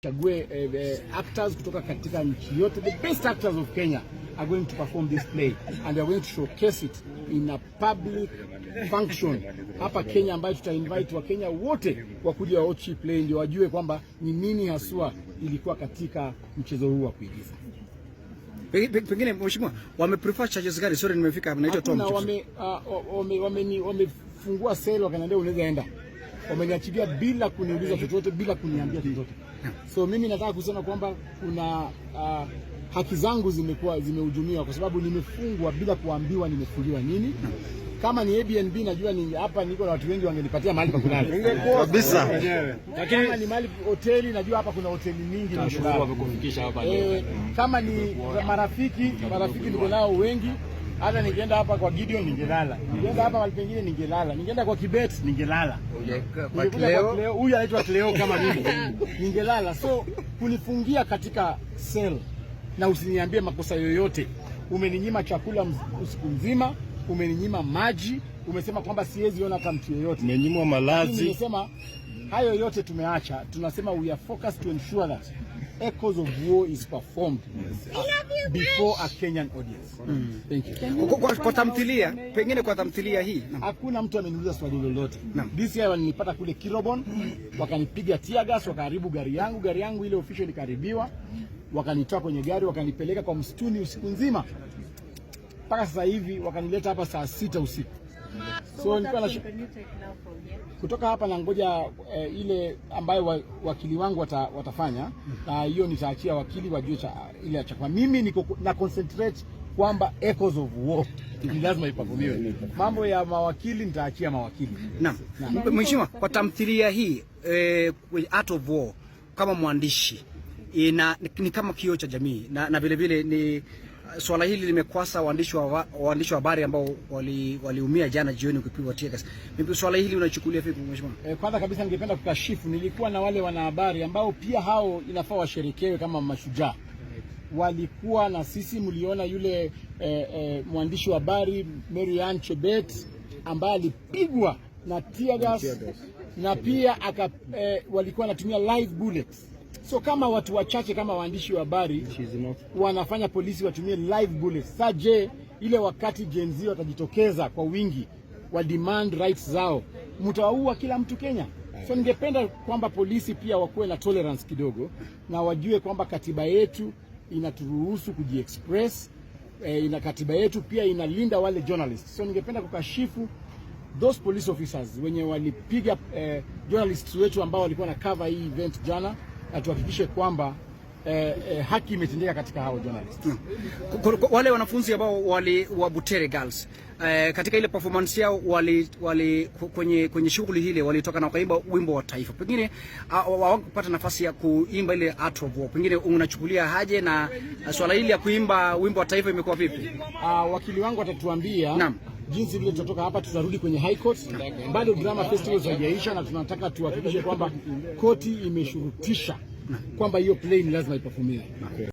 Chague actors kutoka katika nchi yote. The best actors of Kenya are going to perform this play and they are going to showcase it in a public function hapa Kenya, ambayo tuta-invite wa Kenya wote wakuja watch play ndio wajue kwamba ni nini haswa ilikuwa katika mchezo huu wa kuigiza. Pengine mheshimiwa, wameprefer charges gani? Sorry nimefika hapa, naitwa Tom. Wamefungua sale wakaniambia unaweza enda. Wameniachilia bila kuniuliza chochote, bila kuniambia chochote. So mimi nataka kusema kwamba kuna haki zangu zimehujumiwa kwa sababu nimefungwa bila kuambiwa nimefungiwa nini. Kama ni Airbnb najua ni hapa niko na watu wengi wangenipatia mahali pa kulala. Kabisa. Lakini kama ni mahali hoteli najua hapa kuna hoteli nyingi na wamekufikisha hapa leo. Kama ni marafiki niko nao wengi. Hata ningeenda hapa kwa Gideon ningelala. Ningeenda hapa mahali pengine ningelala. Ningeenda kwa Kibet ningelala. Kwa Cleo, huyu anaitwa Cleo kama mimi. Ningelala. So kunifungia katika cell na usiniambie makosa yoyote. Umeninyima chakula usiku mzima, umeninyima maji, umesema kwamba siwezi ona kama mtu yoyote. Umenyimwa malazi. Nimesema hayo yote tumeacha. Tunasema we are focused to ensure that Echoes of War is performed before a Kenyan audience. Thank you. Kwa tamthilia, pengine kwa tamthilia hii hakuna mtu ameniuliza swali lolote. DCI walinipata kule Kirobon, wakanipiga tear gas, wakaharibu gari yangu ile official ikaharibiwa, wakanitoa kwenye gari, wakanipeleka kwa msituni usiku nzima. Mpaka sasa hivi wakanileta hapa saa 6 usiku. So nilikuwa kutoka hapa na ngoja ile ambayo wakili wangu watafanya, na hiyo nitaachia wakili wajue ile chakwa. Mimi niko na concentrate kwamba Echoes of War ni lazima ipafomiwe. Mambo ya mawakili nitaachia mawakili. Naam. Mheshimiwa, kwa tamthilia hii Art of War kama mwandishi ni kama kioo cha jamii na vile vile ni swala hili limekwasa waandishi wa habari ambao waliumia jana jioni kupigwa tear gas. Mimi swala hili unachukulia vipi mheshimiwa? Kwanza kabisa ningependa kukashifu, nilikuwa na wale wanahabari ambao pia hao inafaa washerekewe kama mashujaa. Walikuwa na sisi, mliona yule mwandishi wa habari Mary Ann Chebet ambaye alipigwa na tear gas na pia walikuwa wanatumia live bullets. So kama watu wachache kama waandishi wa habari wanafanya polisi watumie live bullets, saje ile wakati Gen Z watajitokeza kwa wingi wa demand rights zao, mtawaua kila mtu Kenya. So ningependa kwamba polisi pia wakuwe na tolerance kidogo na wajue kwamba katiba yetu inaturuhusu kujiexpress, katiba yetu pia inalinda wale journalists. So ningependa kukashifu those police officers wenye walipiga journalists wetu ambao walikuwa na cover hii event jana, na tuhakikishe kwamba haki imetendeka katika hao journalists. Wale wanafunzi ambao wa Butere Girls katika ile performance yao kwenye shughuli hile walitoka na wakaimba wimbo wa taifa, pengine hawakupata nafasi ya kuimba ile Art of War. Pengine unachukulia haje na swala hili ya kuimba wimbo wa taifa imekuwa vipi? Wakili wangu atatuambia jinsi vile tutatoka hapa, tutarudi kwenye High Court. Bado drama festivals haijaisha na tunataka tuhakikishe kwamba koti imeshurutisha kwamba hiyo play ni lazima iperformiwe.